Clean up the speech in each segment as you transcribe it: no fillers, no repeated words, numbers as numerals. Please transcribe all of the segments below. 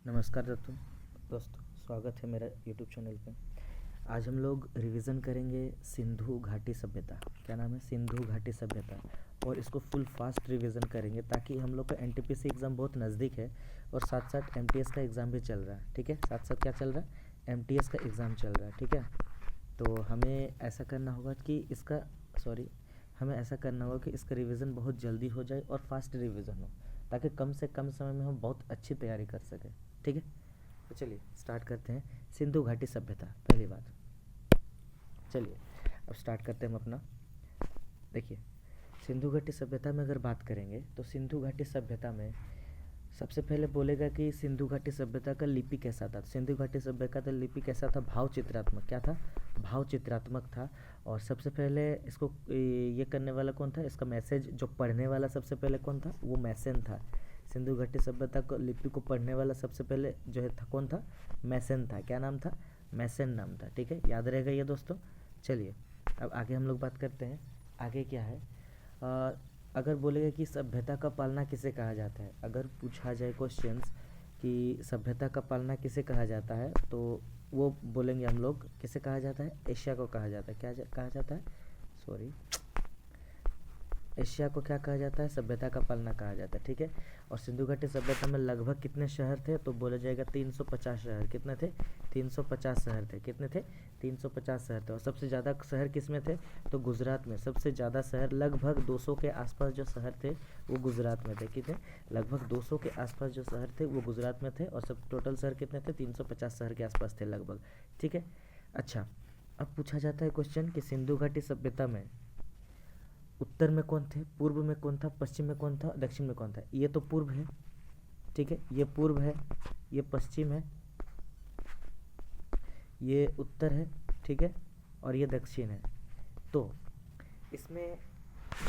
नमस्कार दोस्तों, स्वागत है मेरा यूट्यूब चैनल पे। आज हम लोग रिवीजन करेंगे सिंधु घाटी सभ्यता। क्या नाम है? सिंधु घाटी सभ्यता। और इसको फुल फास्ट रिवीजन करेंगे ताकि हम लोग का एनटीपीसी एग्ज़ाम बहुत नज़दीक है और साथ साथ एमटीएस का एग्ज़ाम भी चल रहा है। ठीक है, साथ साथ क्या चल रहा है? एमटीएस का एग्ज़ाम चल रहा है। ठीक है, तो हमें ऐसा करना होगा कि हमें ऐसा करना होगा कि इसका रिवीजन बहुत जल्दी हो जाए और फास्ट रिवीजन हो, ताकि कम से कम समय में हम बहुत अच्छी तैयारी कर सकें। ठीक है, तो चलिए स्टार्ट करते हैं। सिंधु घाटी सभ्यता, पहली बात। चलिए अब स्टार्ट करते हैं हम अपना। देखिए, सिंधु घाटी सभ्यता में अगर बात करेंगे तो सिंधु घाटी सभ्यता में सबसे पहले बोलेगा कि सिंधु घाटी सभ्यता का लिपि कैसा था। सिंधु घाटी सभ्यता का लिपि कैसा था? भाव चित्रात्मक। क्या था? भाव चित्रात्मक था। और सबसे पहले इसको ये करने वाला कौन था? इसका मैसेज जो पढ़ने वाला सबसे पहले कौन था? वो मैसेन था। सिंधु घाटी सभ्यता को लिपि को पढ़ने वाला सबसे पहले जो है था कौन था? मैसेन था। क्या नाम था? मैसेन नाम था। ठीक है, याद रहेगा ये दोस्तों। चलिए अब आगे हम लोग बात करते हैं। आगे क्या है? अगर बोलेगा कि सभ्यता का पालना किसे कहा जाता है, अगर पूछा जाए क्वेश्चंस कि सभ्यता का पालना किसे कहा जाता है, तो वो बोलेंगे हम लोग किसे कहा जाता है? एशिया को कहा जाता है। कहा जाता है? एशिया को क्या कहा जाता है? सभ्यता का पालना कहा जाता है। ठीक है, और सिंधु घाटी सभ्यता में लगभग कितने शहर थे? तो बोला जाएगा 350 शहर। कितने थे? 350 शहर थे। कितने थे? 350 शहर थे। और सबसे ज़्यादा शहर किस में थे? तो गुजरात में। सबसे ज़्यादा शहर लगभग 200 के आसपास जो शहर थे वो गुजरात में थे। कितने? लगभग 200 के आसपास जो शहर थे वो गुजरात में थे। और सब टोटल शहर कितने थे? 350 शहर के आसपास थे लगभग। ठीक है, अच्छा, अब पूछा जाता है क्वेश्चन कि सिंधु घाटी सभ्यता में उत्तर में कौन थे, पूर्व में कौन था, पश्चिम में कौन था, दक्षिण में कौन था? ये तो पूर्व है। ठीक है, ये पूर्व है, ये पश्चिम है, ये उत्तर है। ठीक है, और ये दक्षिण है। तो इसमें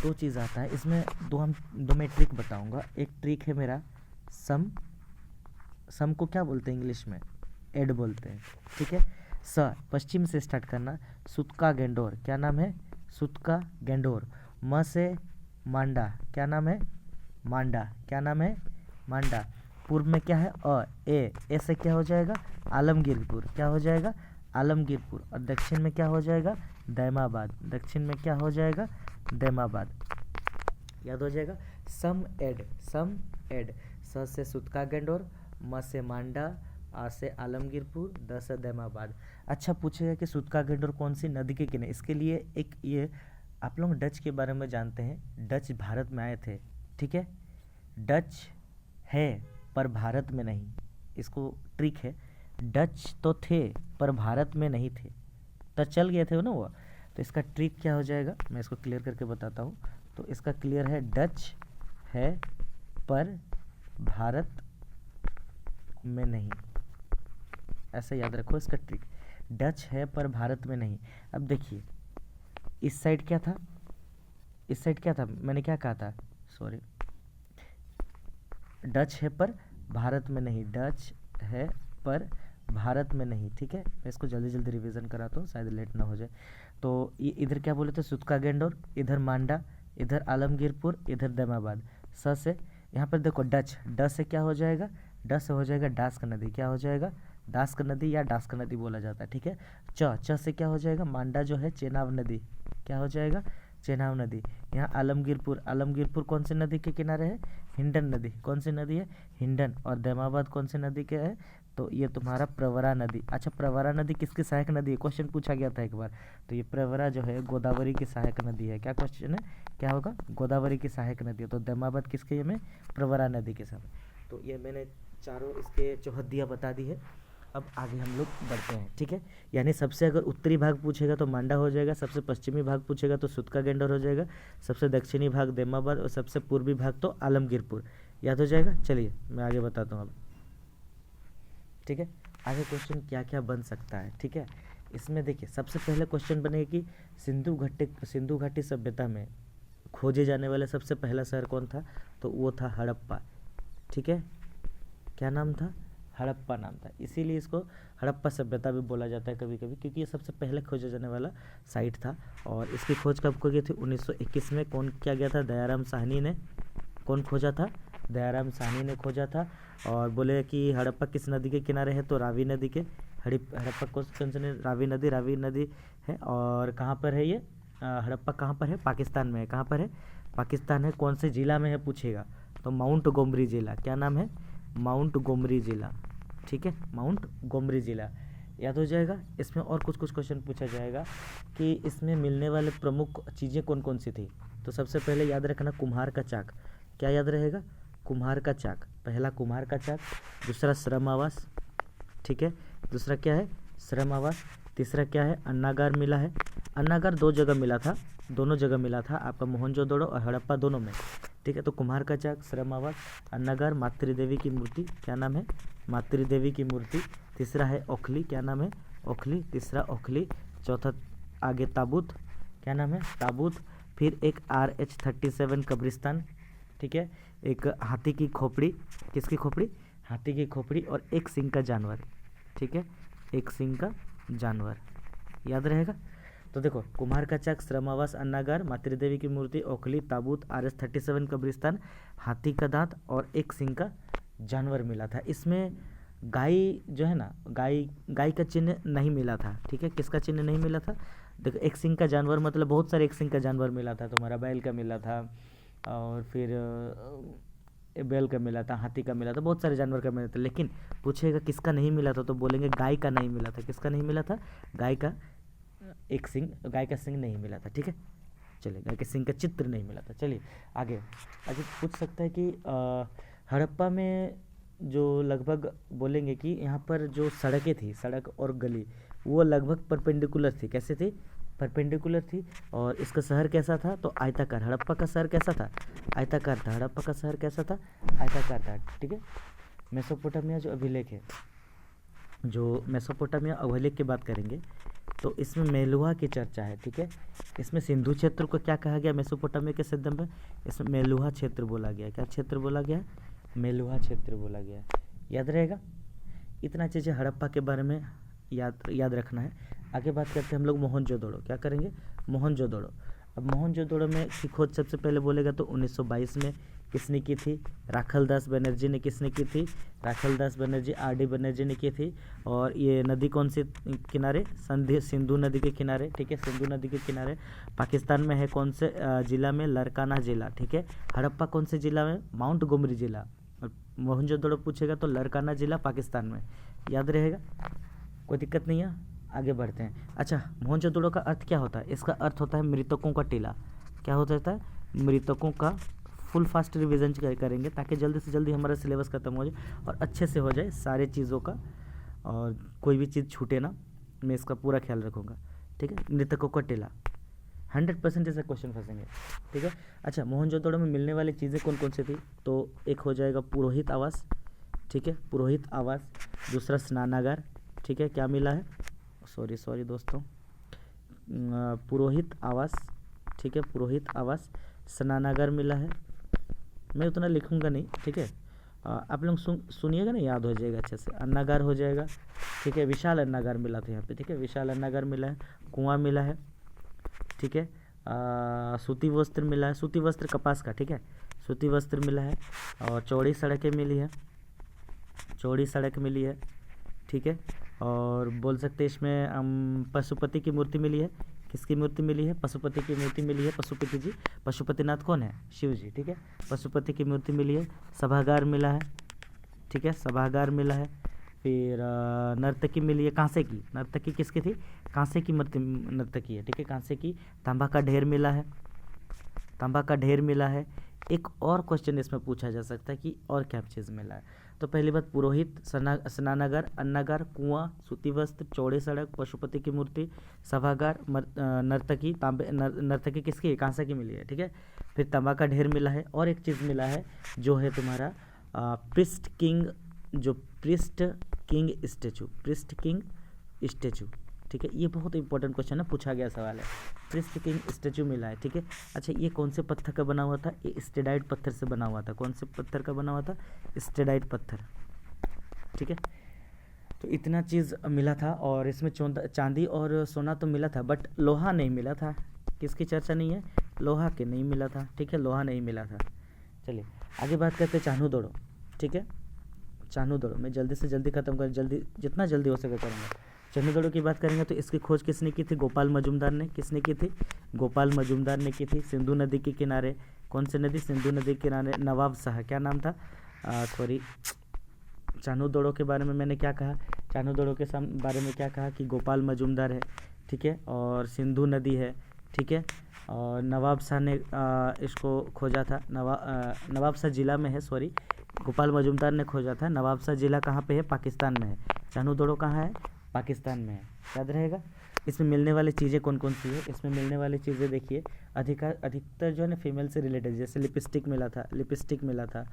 दो चीज़ आता है। इसमें दो मैं ट्रिक बताऊंगा। एक ट्रिक है मेरा सम को क्या बोलते हैं इंग्लिश में? एड बोलते हैं। ठीक है, पश्चिम से स्टार्ट करना। सुतका गेंडोर। क्या नाम है? सुतका गेंडोर। म से मांडा। क्या नाम है? मांडा। क्या नाम है? मांडा। पूर्व में क्या है? ए से क्या हो जाएगा? आलमगीरपुर। क्या हो जाएगा? आलमगीरपुर। और दक्षिण में क्या हो जाएगा? दैमाबाद। दक्षिण में क्या हो जाएगा? दैमाबाद। याद हो जाएगा। सम एड स से सुतका गेंडोर, म से मांडा, आ से आलमगीरपुर, द से दैमाबाद। अच्छा, पूछेगा कि सुतका गेंडोर कौन सी नदी के किनारे? इसके लिए एक ये आप लोग डच के बारे में जानते हैं। डच भारत में आए थे। ठीक है, डच है पर भारत में नहीं। इसको ट्रिक है, डच तो थे पर भारत में नहीं थे, तो चल गए थे ना वो। तो इसका ट्रिक क्या हो जाएगा, मैं इसको क्लियर करके बताता हूँ। तो इसका क्लियर है, डच है पर भारत में नहीं। ऐसा याद रखो इसका ट्रिक, डच है पर भारत में नहीं। अब देखिए इस साइड क्या था? इस साइड क्या था? मैंने क्या कहा था? डच है पर भारत में नहीं। डच है पर भारत में नहीं। ठीक है, मैं इसको जल्दी जल्दी रिवीजन कराता हूँ, शायद लेट ना हो जाए। तो ये इधर क्या बोले थे? सुतका गेंडोर, इधर मांडा, इधर आलमगीरपुर, इधर दैमाबाद। स से यहाँ पर देखो डच, ड से क्या हो जाएगा? ड से हो जाएगा डास्क नदी। क्या हो जाएगा? दास्क नदी या डास्क नदी बोला जाता है। ठीक है, च से क्या हो जाएगा? मांडा जो है चेनाब नदी। क्या हो जाएगा? चेनाब नदी। यहाँ आलमगीरपुर कौन सी नदी के किनारे है? हिंडन नदी। कौन सी नदी है? हिंडन। और दैमाबाद कौन सी नदी के है? तो ये तुम्हारा प्रवरा नदी। अच्छा, प्रवरा नदी किसकी सहायक नदी है? क्वेश्चन पूछा गया था एक बार। तो ये प्रवरा जो है गोदावरी की सहायक नदी है। क्या क्वेश्चन है? क्या होगा? गोदावरी की सहायक नदी है। तो दैमाबाद किसके में? प्रवरा नदी के साथ। तो ये मैंने चारों इसके चौहद्दियाँ बता दी है। अब आगे हम लोग बढ़ते हैं। ठीक है, यानी सबसे अगर उत्तरी भाग पूछेगा तो मांडा हो जाएगा, सबसे पश्चिमी भाग पूछेगा तो सुतका गेंडोर हो जाएगा, सबसे दक्षिणी भाग दैमाबाद और सबसे पूर्वी भाग तो आलमगीरपुर। याद हो जाएगा। चलिए मैं आगे बताता हूँ अब। ठीक है, आगे क्वेश्चन क्या क्या बन सकता है। ठीक है, इसमें देखिए सबसे पहले क्वेश्चन बनेगा कि सिंधु घाटी सभ्यता में खोजे जाने वाले सबसे पहला शहर कौन था? तो वो था हड़प्पा। ठीक है, क्या नाम था? हड़प्पा नाम था। इसीलिए इसको हड़प्पा सभ्यता भी बोला जाता है कभी कभी, क्योंकि ये सबसे पहले खोजा जाने वाला साइट था। और इसकी खोज कब को की थी? 1921 में। कौन किया गया था? दयाराम साहनी ने। कौन खोजा था? दयाराम साहनी ने खोजा था। और बोले कि हड़प्पा किस नदी के किनारे है, तो रावी नदी के। हड़प्पा कौन से रावी नदी है। और कहाँ पर है ये हड़प्पा, कहाँ पर है, पाकिस्तान में है। कहाँ पर है, पाकिस्तान है। कौन से ज़िला में है पूछेगा, तो माउंट गोमरी ज़िला। क्या नाम है, माउंट गोमरी ज़िला, ठीक है, माउंट गोमरी ज़िला, याद हो जाएगा। इसमें और कुछ क्वेश्चन पूछा जाएगा कि इसमें मिलने वाले प्रमुख चीज़ें कौन कौन सी थी। तो सबसे पहले याद रखना कुम्हार का चाक। क्या याद रहेगा, कुम्हार का चाक। पहला कुम्हार का चाक, दूसरा श्रम आवास, ठीक है, दूसरा क्या है, श्रम आवास। तीसरा क्या है, अन्नागार मिला है। अन्नागार दो जगह मिला था, दोनों जगह मिला था आपका, मोहनजोदड़ो और हड़प्पा दोनों में, ठीक है। तो कुम्हार का चाक, श्रम आवास, अन्नागार, मातृदेवी की मूर्ति। क्या नाम है, मातृदेवी की मूर्ति। तीसरा है ओखली। क्या नाम है, ओखली। तीसरा ओखली। चौथा आगे ताबूत। क्या नाम है, ताबूत। फिर एक RH-37 कब्रिस्तान, ठीक है। एक हाथी की खोपड़ी, किसकी खोपड़ी, हाथी की खोपड़ी। और एक सिंह का जानवर, ठीक है, एक सिंह का जानवर, याद रहेगा। तो देखो, कुम्हार का चाक, श्रम आवास, अन्नागार, मातृदेवी की मूर्ति, ओखली, ताबूत, RH-37 कब्रिस्तान, हाथी का दांत और एक सिंह का जानवर मिला था। इसमें गाय जो है ना, गाय का चिन्ह नहीं मिला था, ठीक है। किसका चिन्ह नहीं मिला था, देखो, एक सिंह का जानवर मतलब बहुत सारे एक सिंह का जानवर मिला था। तुम्हारा बैल का मिला था, और फिर बैल का मिला था, हाथी का मिला था, बहुत सारे जानवर का मिला था। लेकिन पूछेगा किसका नहीं मिला था, तो बोलेंगे गाय का नहीं मिला था। किसका नहीं मिला था, गाय का एक सिंह, गाय का सिंह नहीं मिला था, ठीक है। चलिए, गाय के सिंह का चित्र नहीं मिला था। चलिए आगे पूछ सकता है कि हड़प्पा में जो लगभग बोलेंगे कि यहाँ पर जो सड़कें थी, सड़क और गली, वो लगभग परपेंडिकुलर थी। कैसे थी, परपेंडिकुलर थी। और इसका शहर कैसा था, तो आयताकार। हड़प्पा का शहर कैसा था, आयताकार था। हड़प्पा का शहर कैसा था, आयताकार था, ठीक है। मेसोपोटामिया जो अभिलेख है, जो मेसोपोटामिया अभिलेख की बात करेंगे, तो इसमें मेलुहा की चर्चा है, ठीक है। इसमें सिंधु क्षेत्र को क्या कहा गया, मेसोपोटामिया के संदर्भ में इसमें मेलुहा क्षेत्र बोला गया। क्या क्षेत्र बोला गया, मेलुहा क्षेत्र बोला गया, याद रहेगा। इतना चीज़ें हड़प्पा के बारे में याद रखना है। आगे बात करते हैं हम लोग मोहनजोदड़ो। क्या करेंगे, मोहनजोदड़ो। अब मोहनजोदड़ो में की खोज सबसे पहले बोलेगा तो 1922 में किसने की थी, राखलदास बनर्जी ने। किसने की थी, राखलदास बनर्जी, RD बनर्जी ने की थी। और ये नदी कौन से किनारे, सिंधु नदी के किनारे, ठीक है, सिंधु नदी के किनारे। पाकिस्तान में है कौन से ज़िला में, लरकाना ज़िला, ठीक है। हड़प्पा कौन से ज़िला में, माउंट गोमरी ज़िला। और मोहनजोदड़ो पूछेगा तो लरकाना ज़िला, पाकिस्तान में, याद रहेगा, कोई दिक्कत नहीं है। आगे बढ़ते हैं। अच्छा, मोहनजोदड़ो का अर्थ क्या होता है, इसका अर्थ होता है मृतकों का टीला। क्या होता है, मृतकों का। फुल फास्ट रिवीजन करेंगे ताकि जल्दी से जल्दी हमारा सिलेबस खत्म हो जाए और अच्छे से हो जाए सारे चीज़ों का, और कोई भी चीज़ छूटे ना, मैं इसका पूरा ख्याल रखूँगा, ठीक है। मृतकों का टीला 100% ऐसे क्वेश्चन फंसेंगे, ठीक है। अच्छा, मोहनजोदड़ो में मिलने वाली चीज़ें कौन कौन सी थी, तो एक हो जाएगा पुरोहित आवास, ठीक है, पुरोहित आवास। दूसरा स्नानागार, ठीक है, क्या मिला है, सॉरी दोस्तों, पुरोहित आवास, ठीक है, पुरोहित आवास। स्नानागार मिला है, मैं उतना लिखूंगा नहीं, ठीक है, आप लोग सुनिएगा ना, याद हो जाएगा अच्छे से। अन्नागार हो जाएगा, ठीक है, विशाल अन्नागार मिला था यहाँ पे, ठीक है, विशाल अन्नागार मिला है। कुआं मिला है, ठीक है। सूती वस्त्र मिला है, सूती वस्त्र कपास का, ठीक है, सूती वस्त्र मिला है। और चौड़ी सड़कें मिली है, चौड़ी सड़क मिली है, ठीक है। और बोल सकते हैं इसमें पशुपति की मूर्ति मिली है। किसकी मूर्ति मिली है, पशुपति की मूर्ति मिली है, पशुपति जी। पशुपतिनाथ कौन है, शिव जी, ठीक है। पशुपति की मूर्ति मिली है। सभागार मिला है, ठीक है, सभागार मिला है। फिर नर्तकी मिली है, कांसे की। नर्तकी किसकी थी, कांसे की नर्तकी है, ठीक है, कांसे की। तांबा का ढेर मिला है, तांबा का ढेर मिला है। एक और क्वेश्चन इसमें पूछा जा सकता है कि और क्या चीज़ मिला है। तो पहली बात, पुरोहित, स्नानागार, अन्नागार, कुआं, सूती वस्त्र, चौड़ी सड़क, पशुपति की मूर्ति, सभागार, नर्तकी। नर्तकी किसकी है, कांसे की मिली है, ठीक है। फिर तांबा का ढेर मिला है। और एक चीज़ मिला है जो है तुम्हारा प्रिस्ट किंग, जो priest king statue, priest king statue, ठीक है। ये बहुत इंपॉर्टेंट क्वेश्चन है, पूछा गया सवाल है। प्रिस्ट किंग स्टेचू मिला है, ठीक है। अच्छा, ये कौन से पत्थर का बना हुआ था, ये स्टेडाइट पत्थर से बना हुआ था। कौन से पत्थर का बना हुआ था, स्टेडाइट पत्थर, ठीक है। तो इतना चीज़ मिला था। और इसमें चांदी और सोना तो मिला था, बट लोहा नहीं मिला था। किसकी चर्चा नहीं है, लोहा के नहीं मिला था, ठीक है, लोहा नहीं मिला था। चलिए आगे बात करते हैं चान्हू दौड़ो, ठीक है। चान्हू दौड़ो मैं जल्दी से जल्दी खत्म कर, जल्दी जितना जल्दी हो सके करूँगा। चान्हू दौड़ो की बात करेंगे तो इसकी खोज किसने की थी? गोपाल मजुमदार ने। किसने की थी? गोपाल मजुमदार ने की थी। सिंधु नदी के किनारे, कौन सी नदी? सिंधु नदी के किनारे नवाब शाह, क्या नाम था? सॉरी, चान्हू दौड़ो के बारे में मैंने क्या कहा? चान्हू दौड़ो के बारे में क्या कहा कि गोपाल मजुमदार है, ठीक है, और सिंधु नदी है, ठीक है, और नवाब शाह ने इसको खोजा था। नवाब शाह ज़िला में है, सॉरी, गोपाल मजुमदार ने खोजा था। नवाब शाह ज़िला कहाँ पे है? पाकिस्तान में है। चान्हू दौड़ो कहाँ है? पाकिस्तान में है, याद रहेगा। इसमें मिलने वाली चीज़ें कौन कौन सी है? इसमें मिलने वाली चीज़ें देखिए, अधिकतर जो है ना फीमेल से रिलेटेड, जैसे लिपस्टिक मिला था, लिपस्टिक मिला था,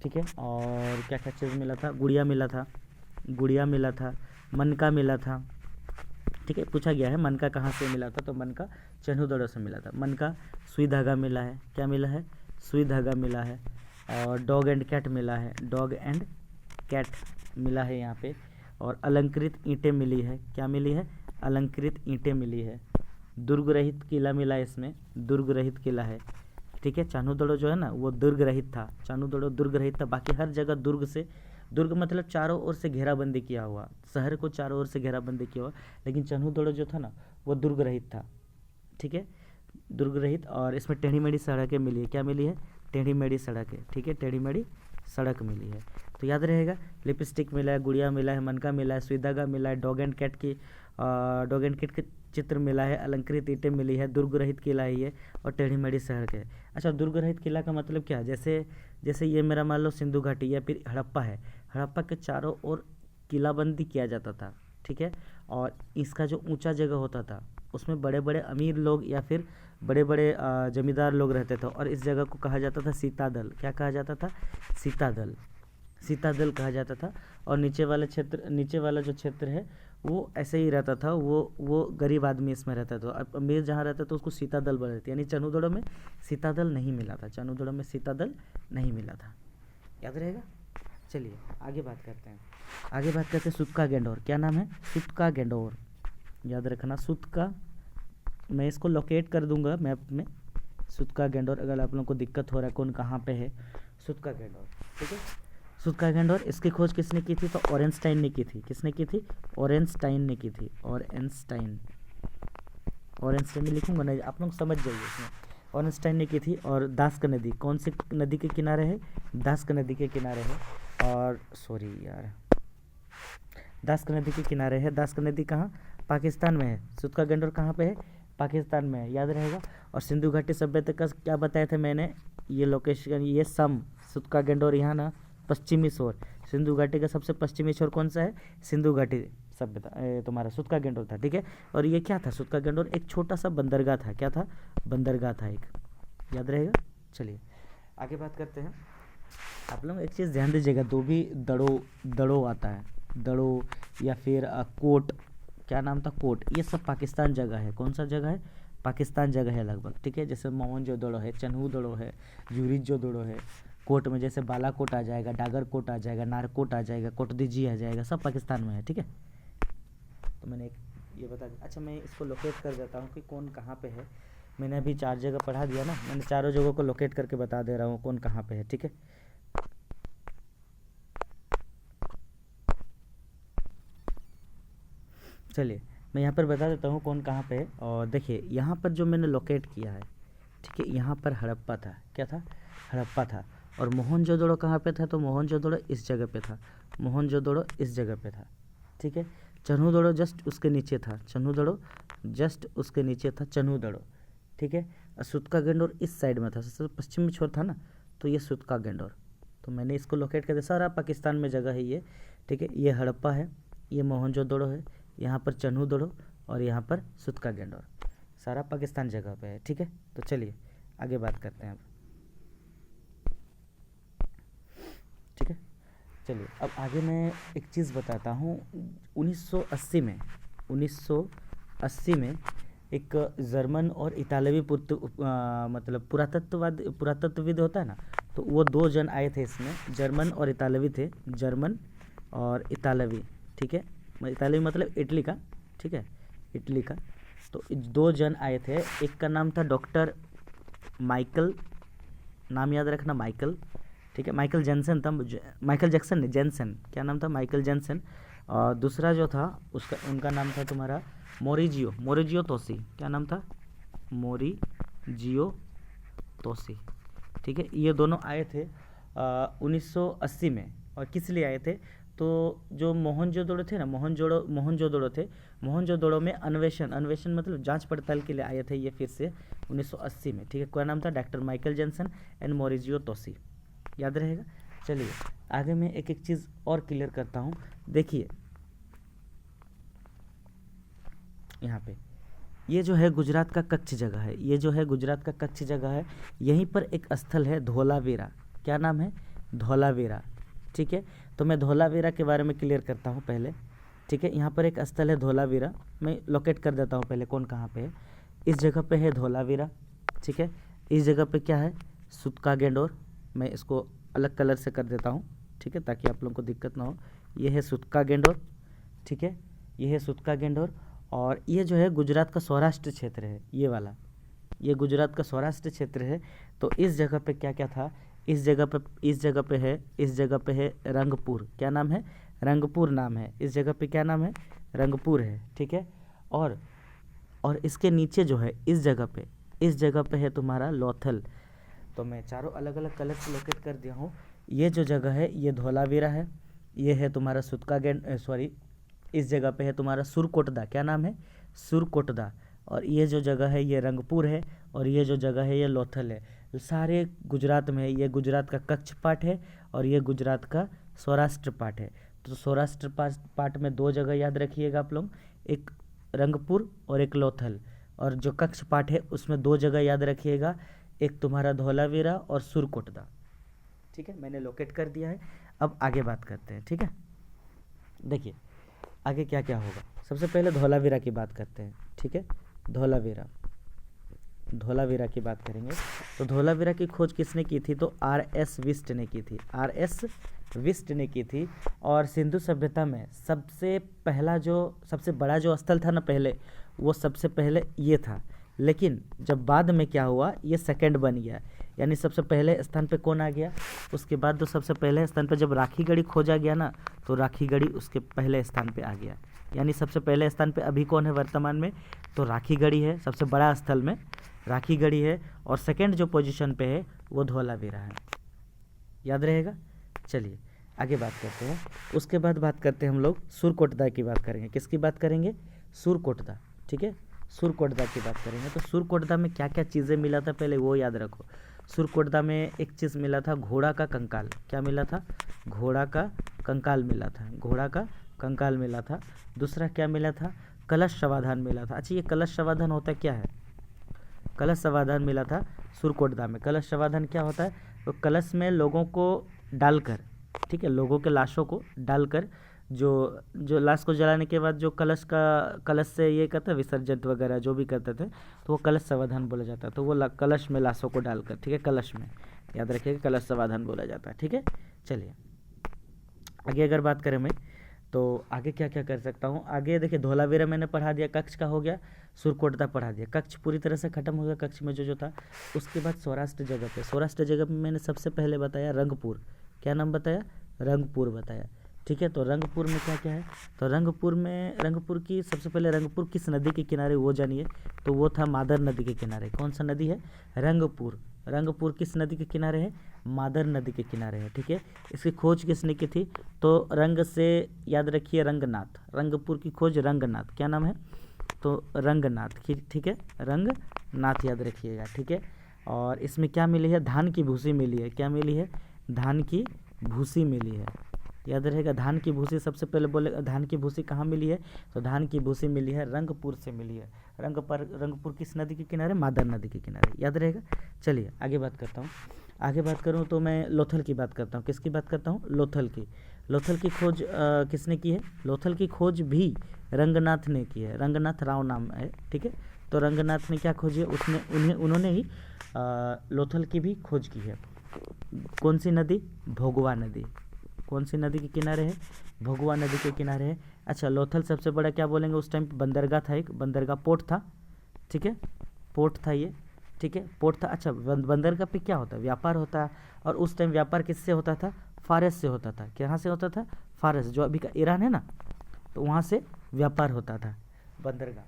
ठीक है, और क्या क्या चीज़ मिला था? गुड़िया मिला था, गुड़िया मिला था, मनका मिला था, ठीक है। पूछा गया है मनका कहाँ से मिला था, तो मनका चान्हू दौड़ो से मिला था। मनका सुई धागा मिला है, क्या मिला है? सुई धागा मिला है। और डॉग एंड कैट मिला है, डॉग एंड कैट मिला है यहाँ पे। और अलंकृत ईंटें मिली है, क्या मिली है? अलंकृत ईंटें मिली है। दुर्ग रहित किला मिला है, इसमें दुर्ग रहित किला है, ठीक है। चान्हू दौड़ो जो है ना वो दुर्ग रहित था, चान्हू दौड़ो दुर्ग रहित था। बाकी हर जगह दुर्ग से, दुर्ग मतलब चारों ओर से घेराबंदी किया हुआ, शहर को चारों ओर से घेराबंदी किया हुआ, लेकिन चान्हू दौड़ो जो था ना वो दुर्ग रहित था, ठीक है, दुर्ग रहित। और इसमें टेढ़ी मेढ़ी सड़कें मिली है, क्या मिली है? टेढ़ी मेढ़ी सड़कें, ठीक है, टेढ़ी मेढ़ी सड़क मिली है। तो याद रहेगा, लिपस्टिक मिला है, गुड़िया मिला है, मनका मिला है, सुई धागा मिला है, डॉग एंड कैट की डॉग एंड कैट के चित्र मिला है, अलंकृत ईंटें मिली है, दुर्ग रहित किला है ये, और टेढ़ी मेढ़ी सड़क है। अच्छा, दुर्ग रहित किला का मतलब क्या है? जैसे जैसे ये मेरा मान लो सिंधु घाटी या फिर हड़प्पा है, हड़प्पा के चारों ओर किलाबंदी किया जाता था, ठीक है, और इसका जो ऊंचा जगह होता था उसमें बड़े बड़े अमीर लोग या फिर बड़े बड़े जमींदार लोग रहते थे, और इस जगह को कहा जाता था सीतादल। क्या कहा जाता था? सीतादल, सीतादल कहा जाता था। और नीचे वाला क्षेत्र, नीचे वाला जो क्षेत्र है वो ऐसे ही रहता था, वो गरीब आदमी इसमें रहता था। अब अमीर जहाँ रहता था उसको सीतादल बोलते थे, यानी चान्हू दौड़ो में सीतादल नहीं मिला था, चान्हू दौड़ो में सीतादल नहीं मिला था, याद रहेगा। चलिए आगे बात करते हैं, आगे बात करते हैं सुतका गेंडोर। क्या नाम है? सुतका गेंडोर, याद रखना। सुतका, मैं इसको लोकेट कर दूंगा मैप में, सुतका गेंडोर, अगर आप लोगों को दिक्कत हो रहा है कौन कहाँ पे है, सुतका गेंडोर, ठीक है। सुतका गेंडोर, इसकी खोज किसने की थी? तो ऑरेंस्टाइन ने की थी। किसने की थी? ऑरेंस्टाइन ने की थी, ऑरेंस्टाइन, ऑरेंस्टाइन में लिखूंगा ना, आप लोग समझ जाइए इसमें, ऑरेंस्टाइन ने की थी। और दास्क नदी कौन सी नदी के किनारे है? दास्क नदी के किनारे है। और सॉरी यार, दास्क नदी के किनारे है। दास्क नदी कहाँ? पाकिस्तान में है। सुतका गेंडोर कहाँ पे है? पाकिस्तान में है, याद रहेगा। और सिंधु घाटी सभ्यता का क्या बताया था मैंने? ये लोकेशन, ये सम सुतका गेंडोर यहाँ ना पश्चिमी छोर, सिंधु घाटी का सबसे पश्चिमी छोर कौन सा है? सिंधु घाटी सभ्यता, तुम्हारा सुतका गेंडोर था, ठीक है। और ये क्या था? सुतका गेंडोर एक छोटा सा बंदरगाह था। क्या था? बंदरगाह था एक, याद रहेगा। चलिए आगे बात करते हैं। आप लोग एक चीज़ ध्यान दीजिएगा, दो भी दड़ो, दड़ो आता है, दड़ो या फिर कोट, क्या नाम था? कोट, ये सब पाकिस्तान जगह है। कौन सा जगह है? पाकिस्तान जगह है लगभग, ठीक है। जैसे मोहनजोदड़ो है, चान्हू दड़ो है, यूरिजोदड़ो है। कोट में जैसे बालाकोट आ जाएगा, डागरकोट आ जाएगा, नारकोट आ जाएगा, कोटदीजी आ जाएगा, सब पाकिस्तान में है, ठीक है। तो मैंने ये बता दिया। अच्छा, मैं इसको लोकेट कर देता हूँ कि कौन कहाँ पे है। मैंने अभी 4 जगह पढ़ा दिया ना, मैंने चारों जगहों को लोकेट करके बता दे रहा हूँ कौन कहाँ पे है, ठीक है। चलिए मैं यहाँ पर बता देता हूँ कौन कहाँ पे है। और देखिए यहाँ पर जो मैंने लोकेट किया है, ठीक है, यहाँ पर हड़प्पा था। क्या था? हड़प्पा था। और मोहनजोदड़ो कहाँ पे था? तो मोहनजोदड़ो इस जगह पे था, मोहनजोदड़ो इस जगह पे था, ठीक है। चान्हू दड़ो जस्ट उसके नीचे था, चान्हू दड़ो जस्ट उसके नीचे था, चान्हू दड़ो, ठीक है। और सुतका गेंडोर इस साइड में था, सबसे पश्चिमी छोर था ना, तो ये सुतका गेंडोर। तो मैंने इसको लोकेट कर दिया, सारा पाकिस्तान में जगह है ये, ठीक है। ये हड़प्पा है, ये मोहनजोदड़ो है, यहाँ पर चान्हू दड़ो और यहाँ पर सुतका गेंडोर, सारा पाकिस्तान जगह पे है, ठीक है। तो चलिए आगे बात करते हैं अब, ठीक है। चलिए अब आगे मैं एक चीज़ बताता हूँ। 1980 में, 1980 में एक जर्मन और इतालवी मतलब पुरातत्वविद होता है ना, तो वो 2 जन आए थे इसमें, जर्मन और इतालवी थे, जर्मन और इतालवी, ठीक है। इतालवी मतलब इटली का, ठीक है, इटली का। तो 2 जन आए थे, एक का नाम था डॉक्टर माइकल, नाम याद रखना माइकल, ठीक है। माइकल जैक्सन था, माइकल जैक्सन नहीं, जेनसन, क्या नाम था, माइकल जेनसन। और दूसरा जो था उसका उनका नाम था तुम्हारा मोरिजियो तोशी, क्या नाम था, मोरिजियो तोशी, ठीक है। ये दोनों आए थे 1980 में। और किस लिए आए थे, तो जो मोहनजोदड़ो थे ना, मोहनजोदड़ो थे, मोहनजोदड़ो में अन्वेषण मतलब जांच पड़ताल के लिए आए थे ये फिर से 1980 में, ठीक है। क्या नाम था, doctor Michael Jensen and मोरिजियो Toshi, याद रहेगा। चलिए आगे मैं एक एक चीज़ और क्लियर करता हूँ। देखिए यहाँ पे ये जो है गुजरात का कच्छ जगह है, ये जो है गुजरात का कच्छ जगह है। यहीं पर एक स्थल है धोलावीरा, क्या नाम है, धोलावीरा, ठीक है। तो मैं धोलावीरा के बारे में क्लियर करता हूँ पहले, ठीक है। यहाँ पर एक स्थल है धोलावीरा, मैं लोकेट कर देता हूँ पहले कौन कहाँ पे है। इस जगह पे है धोलावीरा, ठीक है। इस जगह पे क्या है, सुतका गेंडोर, मैं इसको अलग कलर से कर देता हूँ, ठीक है, ताकि आप लोगों को दिक्कत ना हो। ये है सुतका गेंडोर, ठीक है, ये है सुतका गेंडोर। और ये जो है गुजरात का सौराष्ट्र क्षेत्र है, ये वाला, ये गुजरात का सौराष्ट्र क्षेत्र है। तो इस जगह पे क्या क्या था, इस जगह पे है रंगपुर, क्या नाम है, रंगपुर नाम है। इस जगह पे क्या नाम है, रंगपुर है, ठीक है। और इसके नीचे जो है इस जगह पे है तुम्हारा लोथल। तो मैं चारों अलग अलग कलर से लोकेट कर दिया हूँ। ये जो जगह है ये धोलावीरा है, ये है तुम्हारा इस जगह पे है तुम्हारा सुरकोटदा, क्या नाम है, सुरकोटदा। और ये जो जगह है ये रंगपुर है, और ये जो जगह है ये लोथल है। सारे गुजरात में है, ये गुजरात का कच्छ पार्ट है और ये गुजरात का सौराष्ट्र पार्ट है। तो सौराष्ट्र पार्ट में दो जगह याद रखिएगा आप लोग, एक रंगपुर और एक लोथल। और जो कच्छ पार्ट है उसमें दो जगह याद रखिएगा, एक तुम्हारा धोलावीरा और सुरकोटदा, ठीक है। मैंने लोकेट कर दिया है। अब आगे बात करते हैं, ठीक है। देखिए आगे क्या क्या होगा, सबसे पहले धोलावीरा की बात करते हैं, ठीक है। धोलावीरा की बात करेंगे। तो धोलावीरा की खोज किसने की थी, तो R.S. विस्ट ने की थी, R.S. विस्ट ने की थी। और सिंधु सभ्यता में सबसे बड़ा जो स्थल था ना पहले, वो सबसे पहले ये था। लेकिन जब बाद में क्या हुआ, ये सेकंड बन गया, यानी सबसे पहले स्थान पे कौन आ गया, उसके बाद तो सबसे पहले स्थान पे जब राखीगढ़ी खोजा गया ना, तो राखीगढ़ी उसके पहले स्थान पे आ गया। यानी सबसे पहले स्थान पे अभी कौन है वर्तमान में, तो राखीगढ़ी है, सबसे बड़ा स्थल में राखीगढ़ी है। और सेकंड जो पोजीशन पे है वो धोलावीरा है, याद रहेगा। चलिए आगे बात करते हैं। उसके बाद बात करते हैं हम लोग सुरकोटदा की बात करेंगे। किसकी बात करेंगे, सुरकोटदा, ठीक है, सुरकोटदा की बात करेंगे। तो सुरकोटदा में क्या क्या चीज़ें मिला था पहले वो याद रखो। सुरकोटदा में एक चीज़ मिला था, घोड़ा का कंकाल, क्या मिला था, घोड़ा का कंकाल मिला था, घोड़ा का कंकाल मिला था। दूसरा क्या मिला था, कलश समाधान मिला था। अच्छा ये कलश समाधान होता क्या है, कलश समाधान मिला था सुरकोटदा में। कलश समाधान क्या होता है, तो कलश में लोगों को डालकर, ठीक है, लोगों के लाशों को डालकर, जो लाश को जलाने के बाद जो कलश से ये करते विसर्जन वगैरह जो भी करते थे, तो वो कलश समाधान बोला जाता है। तो वो कलश में लाशों को डालकर, ठीक है, कलश में, याद रखिएगा कलश समाधान बोला जाता है, ठीक है। चलिए आगे अगर बात करें मैं, तो आगे क्या क्या कर सकता हूँ। आगे देखिए धोलावीरा मैंने पढ़ा दिया, कच्छ का हो गया, सुरकोटदा पढ़ा दिया, कच्छ पूरी तरह से खत्म हो गया, कच्छ में जो था। उसके बाद सौराष्ट्र जगह पे मैंने सबसे पहले बताया रंगपुर, क्या नाम बताया, रंगपुर बताया, ठीक है। तो रंगपुर में क्या क्या है, तो रंगपुर की सबसे पहले रंगपुर किस नदी के किनारे वो जानिए, तो वो था मादर नदी के किनारे। कौन सा नदी है, रंगपुर किस नदी के किनारे है, मादर नदी के किनारे है, ठीक है। इसकी खोज किसने की थी, तो रंग से याद रखिए रंगनाथ, रंगपुर की खोज रंगनाथ, क्या नाम है, तो रंगनाथ, ठीक है, रंगनाथ याद रखिएगा, ठीक है। और इसमें क्या मिली है, धान की भूसी मिली है, क्या मिली है, धान की भूसी मिली है, याद रहेगा। धान की भूसी सबसे पहले बोले, धान की भूसी कहाँ मिली है, तो धान की भूसी मिली है रंगपुर से मिली है। रंगपुर किस नदी के किनारे, मादर नदी के किनारे, याद रहेगा। चलिए आगे बात करता हूँ। आगे बात करूँ तो मैं लोथल की बात करता हूँ। किसकी बात करता हूँ, लोथल की खोज किसने की है, लोथल की खोज भी रंगनाथ ने की है, रंगनाथ राव नाम है, ठीक है। तो रंगनाथ ने क्या खोजी है, उन्होंने ही लोथल की भी खोज की है। कौन सी नदी, भोगवा नदी, कौन सी नदी के किनारे है, भोगवा नदी के किनारे है। अच्छा लोथल सबसे बड़ा क्या बोलेंगे, उस टाइम बंदरगाह था, एक बंदरगाह पोर्ट था, ठीक है, पोर्ट था ये, ठीक है, पोर्ट था। अच्छा, बंदरगाह पे क्या होता है, व्यापार होता है। और उस टाइम व्यापार किससे होता था, फारस से होता था। कहाँ से होता था, फारस, जो अभी का ईरान है ना, तो वहाँ से व्यापार होता था बंदरगाह,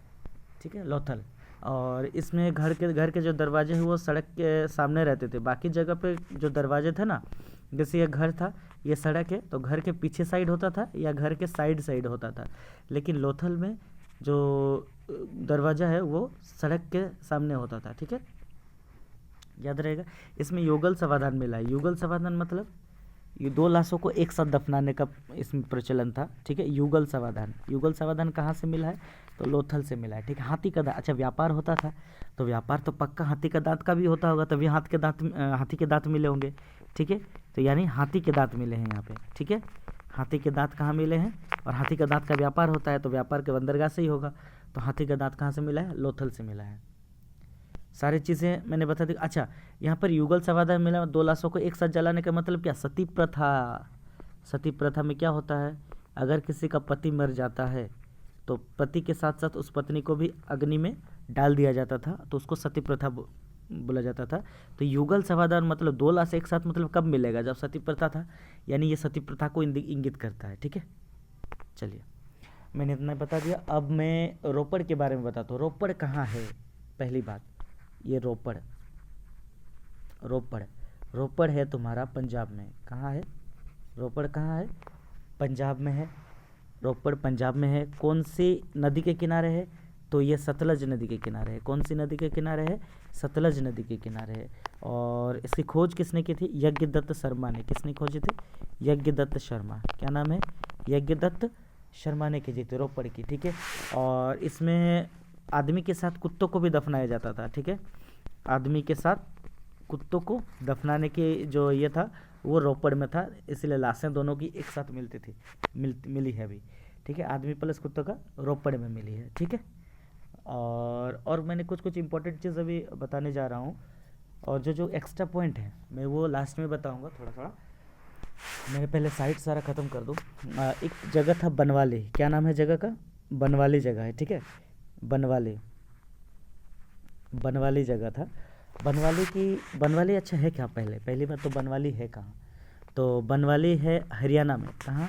ठीक है, लोथल। और इसमें घर के जो दरवाजे हैं वो सड़क के सामने रहते थे। बाकी जगह पे जो दरवाजे थे ना, जैसे ये घर था, ये सड़क है, तो घर के पीछे साइड होता था या घर के साइड होता था। लेकिन लोथल में जो दरवाज़ा है वो सड़क के सामने होता था, ठीक है, याद रहेगा। इसमें युगल समाधान मिला है। युगल समाधान मतलब ये दो लाशों को एक साथ दफनाने का इसमें प्रचलन था, ठीक है। युगल समाधान, युगल समाधान कहाँ से मिला है, तो लोथल से मिला है, ठीक है। हाथी का दांत, अच्छा व्यापार होता था तो व्यापार तो पक्का हाथी का दांत का भी होता होगा, तभी हाथी के दांत मिले होंगे, ठीक है। तो यानी हाथी के दांत मिले हैं यहाँ पे, ठीक है। हाथी के दांत कहाँ मिले हैं, और हाथी का दांत का व्यापार होता है तो व्यापार के बंदरगाह से ही होगा। तो हाथी का दांत कहाँ से मिला है, लोथल से मिला है। सारी चीज़ें मैंने बता दी। अच्छा, यहाँ पर युगल समाधान मिला, दो लाशों को एक साथ जलाने का मतलब क्या, सती प्रथा। सती प्रथा में क्या होता है, अगर किसी का पति मर जाता है तो पति के साथ साथ उस पत्नी को भी अग्नि में डाल दिया जाता था, तो उसको सती प्रथा बोला जाता था। तो युगल समाधान मतलब दो लाश एक साथ मतलब कब मिलेगा, जब सती प्रथा था, यानी ये सती प्रथा को इंगित करता है, ठीक है। चलिए, मैंने इतना बता दिया। अब मैं रोपड़ के बारे में बताता हूँ। रोपड़ कहाँ है, पहली बात, ये रोपड़ रोपड़ है तुम्हारा पंजाब में। कहाँ है, रोपड़ कहाँ है, पंजाब में है। रोपड़ पंजाब में है। कौन सी नदी के किनारे है, तो ये सतलज नदी के किनारे है। कौन सी नदी के किनारे है, सतलज नदी के किनारे है। और इसकी खोज किसने की थी, यज्ञदत्त शर्मा ने। किसने खोजी थी, यज्ञदत्त शर्मा। क्या नाम है, यज्ञदत्त शर्मा ने की थी रोपड़ की, ठीक है। और इसमें आदमी के साथ कुत्तों को भी दफनाया जाता था, ठीक है। आदमी के साथ कुत्तों को दफनाने के जो ये था वो रोपड़ में था, इसलिए लाशें दोनों की एक साथ मिलती थी, मिली है अभी, ठीक है। आदमी प्लस कुत्तों का रोपड़ में मिली है, ठीक है। और मैंने कुछ इंपॉर्टेंट चीज़ अभी बताने जा रहा हूँ, और जो एक्स्ट्रा पॉइंट है मैं वो लास्ट में बताऊँगा थोड़ा। मैंने पहले साइट सारा ख़त्म कर दूँ। एक जगह था बनवाली, क्या नाम है जगह का, बनवाली जगह है, ठीक है। बनवाली जगह था। बनवाली अच्छा है क्या, पहली बात तो बनवाली है कहाँ, तो बनवाली है हरियाणा में। कहाँ,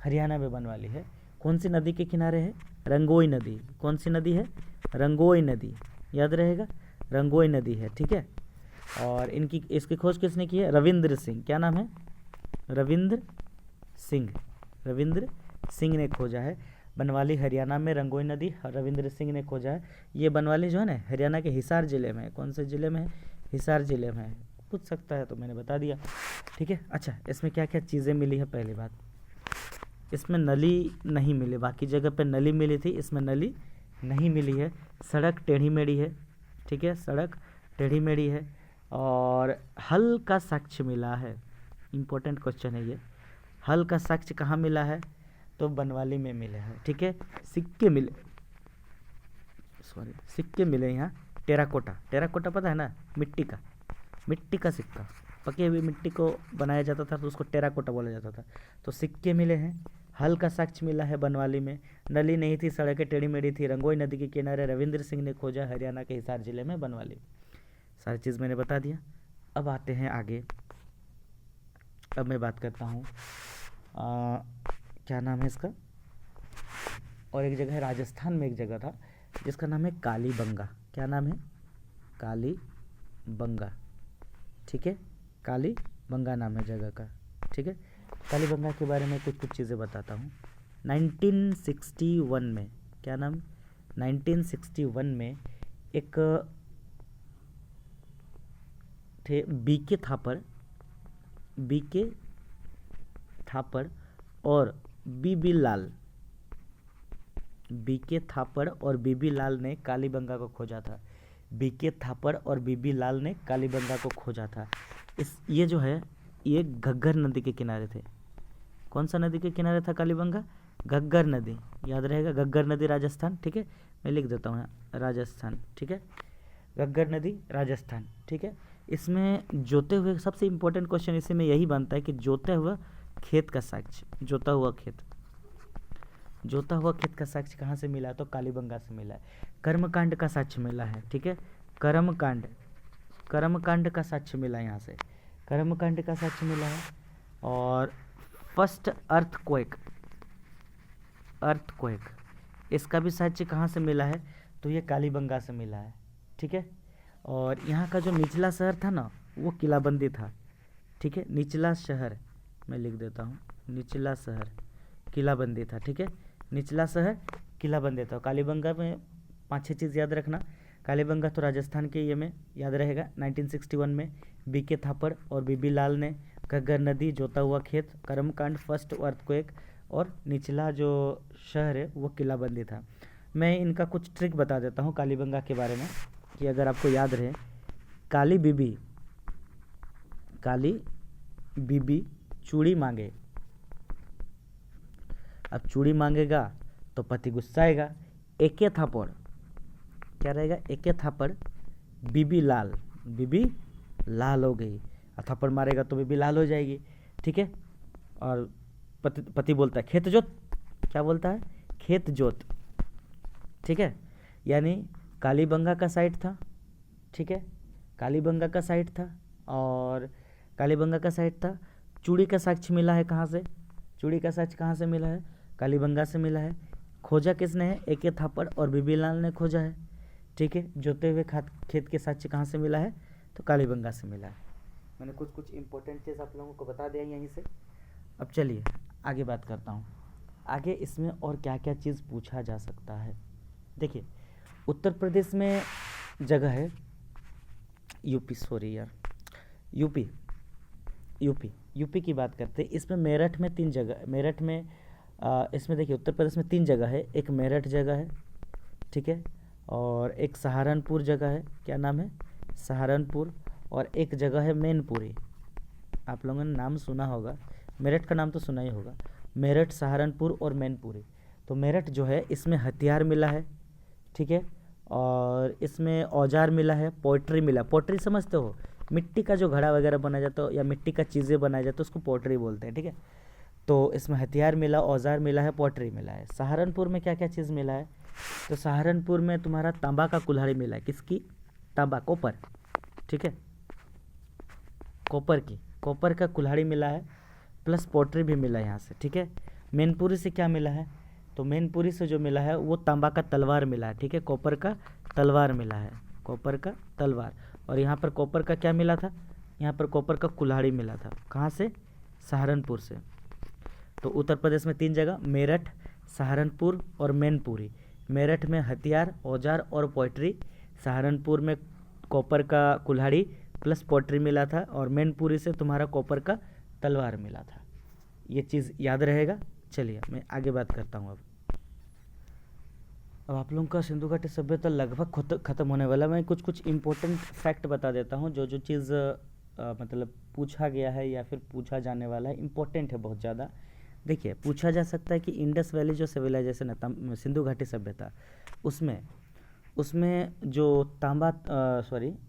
हरियाणा में बनवाली है। कौन सी नदी के किनारे है, रंगोई नदी। कौन सी नदी है, रंगोई नदी, याद रहेगा, रंगोई नदी है, ठीक है। और इसकी खोज किसने की है, रविंद्र सिंह। क्या नाम है, रविंद्र सिंह ने खोजा है। बनवाली हरियाणा में, रंगोई नदी रविंद्र सिंह ने खोजा है। ये बनवाली जो है ना, हरियाणा के हिसार ज़िले में है। कौन से ज़िले में है, हिसार ज़िले में है। पूछ सकता है तो मैंने बता दिया, ठीक है। अच्छा, इसमें क्या क्या चीज़ें मिली है, पहली बात इसमें नली नहीं मिली, बाकी जगह पे नली मिली थी, इसमें नली नहीं मिली है। सड़क टेढ़ी मेढ़ी है, ठीक है, सड़क टेढ़ी मेढ़ी है। और हल का साक्ष्य मिला है, इम्पोर्टेंट क्वेश्चन है ये। हल का साक्ष्य कहाँ मिला है, तो बनवाली में मिले हैं, ठीक है। सिक्के मिले यहाँ। टेराकोटा पता है ना, मिट्टी का सिक्का, पके हुई मिट्टी को बनाया जाता था तो उसको टेराकोटा बोला जाता था। तो सिक्के मिले हैं। हल का साक्ष्य मिला है बनवाली में। नली नहीं थी, सड़कें टेढ़ी मेढ़ी थी, रंगोई नदी के किनारे, रविंद्र सिंह ने खोजा, हरियाणा के हिसार जिले में बनवाली। सारी चीज़ मैंने बता दिया। अब आते हैं आगे। अब मैं बात करता हूँ क्या नाम है इसका, और एक जगह है राजस्थान में, एक जगह था जिसका नाम है कालीबंगा। क्या नाम है, कालीबंगा, ठीक है। कालीबंगा नाम है जगह का, ठीक है। कालीबंगा के बारे में कुछ चीज़ें बताता हूँ। 1961 में, क्या नाम, 1961 में एक थे बीके थापड़ और बीबी लाल ने कालीबंगा को खोजा था। बीके थापड़ और बीबी लाल ने कालीबंगा को खोजा था। ये जो है, ये घग्गर नदी के किनारे थे। कौन सा नदी के किनारे था कालीबंगा, घग्गर नदी, याद रहेगा, घग्गर नदी राजस्थान, ठीक है। मैं लिख देता हूँ यहाँ राजस्थान, ठीक है, घग्गर नदी राजस्थान, ठीक है। इसमें जोते हुए, सबसे इम्पोर्टेंट क्वेश्चन इसी में यही बनता है कि जोता हुआ खेत का साक्ष्य, जोता हुआ खेत का साक्ष्य कहाँ से मिला, तो कालीबंगा से मिला है। कर्मकांड का साक्ष्य मिला है, ठीक है, कर्मकांड, कर्मकांड का साक्ष्य मिला यहाँ से, कर्मकांड का साक्ष्य मिला है। और फर्स्ट अर्थक्वेक, अर्थक्वेक इसका भी साक्ष्य कहाँ से मिला है, तो ये कालीबंगा से मिला है, ठीक है। और यहाँ का जो निचला शहर था ना वो किलाबंदी था, ठीक है। निचला शहर मैं लिख देता हूँ, निचला शहर किलाबंदी था, ठीक है। निचला शहर किलाबंदी था। कालीबंगा में 5-6 चीज़ याद रखना। कालीबंगा तो राजस्थान के ये में याद रहेगा। 1961 में बीके थापड़ और बीबी लाल ने घग्गर नदी, जोता हुआ खेत, कर्मकांड, फर्स्ट अर्थक्वेक और निचला जो शहर है वो किलाबंदी था। मैं इनका कुछ ट्रिक बता देता हूँ कालीबंगा के बारे में कि अगर आपको याद रहे। काली बीबी चूड़ी मांगे, अब चूड़ी मांगेगा तो पति गुस्साएगा। एके थापड़ क्या रहेगा, एके थापड़ बीबी लाल हो गई, थप्पड़ मारेगा तो बीबी लाल हो जाएगी, ठीक है। और पति बोलता है खेत जोत, क्या बोलता है, खेत जोत, ठीक है। यानी कालीबंगा का साइड था, ठीक है, कालीबंगा का साइड था और कालीबंगा का साइड था। चूड़ी का साक्ष्य मिला है कहाँ से, चूड़ी का साक्ष्य कहाँ से मिला है, कालीबंगा से मिला है। खोजा किसने है, एके थापड़ और बीबी लाल ने खोजा है, ठीक है। जोते हुए खेत के साक्ष्य कहाँ से मिला है, तो कालीबंगा से मिला है। मैंने कुछ इंपॉर्टेंट चीज़ आप लोगों को बता दिया यहीं से। अब चलिए आगे बात करता हूँ, आगे इसमें और क्या क्या चीज़ पूछा जा सकता है। देखिए उत्तर प्रदेश में जगह है, यूपी की बात करते हैं। इसमें मेरठ में 3 जगह, मेरठ में इसमें देखिए उत्तर प्रदेश में 3 जगह है। एक मेरठ जगह है, ठीक है, और एक सहारनपुर जगह है, क्या नाम है, सहारनपुर, और एक जगह है मैनपुरी। आप लोगों ने नाम सुना होगा, मेरठ का नाम तो सुना ही होगा। मेरठ, सहारनपुर और मैनपुरी। तो मेरठ जो है इसमें हथियार मिला है, ठीक है, और इसमें औजार मिला है, पोट्री मिला। पोट्री समझते हो, मिट्टी का जो घड़ा वगैरह बनाया जाता है या मिट्टी का चीज़ें बनाया जाता है उसको पोट्री बोलते हैं, ठीक है। तो इसमें हथियार मिला, औजार मिला है, पोट्री मिला है। सहारनपुर में क्या क्या चीज़ मिला है, तो सहारनपुर में तुम्हारा तांबा का कुल्हाड़ी मिला है। किसकी, तांबा, कॉपर, ठीक है, कॉपर का कुल्हाड़ी मिला है, प्लस पोट्री भी मिला है यहाँ से, ठीक है। मैनपुरी से क्या मिला है, तो मैनपुरी से जो मिला है वो तांबा का तलवार मिला है, ठीक है, कॉपर का तलवार मिला है, कॉपर का तलवार। और यहाँ पर कॉपर का क्या मिला था, यहाँ पर कॉपर का कुल्हाड़ी मिला था। कहाँ से, सहारनपुर से। तो उत्तर प्रदेश में 3 जगह, मेरठ, सहारनपुर और मैनपुरी। मेरठ में हथियार, औजार और पोट्री, सहारनपुर में कॉपर का कुल्हाड़ी प्लस पोट्री मिला था, और मैनपुरी से तुम्हारा कॉपर का तलवार मिला था। ये चीज़ याद रहेगा। चलिए मैं आगे बात करता हूँ। अब आप लोगों का सिंधु घाटी सभ्यता लगभग ख़त्म होने वाला। मैं कुछ इंपॉर्टेंट फैक्ट बता देता हूँ, जो चीज़ मतलब पूछा गया है या फिर पूछा जाने वाला है, इंपॉर्टेंट है बहुत ज़्यादा। देखिए पूछा जा सकता है कि इंडस वैली जो सिविलाइजेशन है, सिंधु घाटी सभ्यता, उसमें जो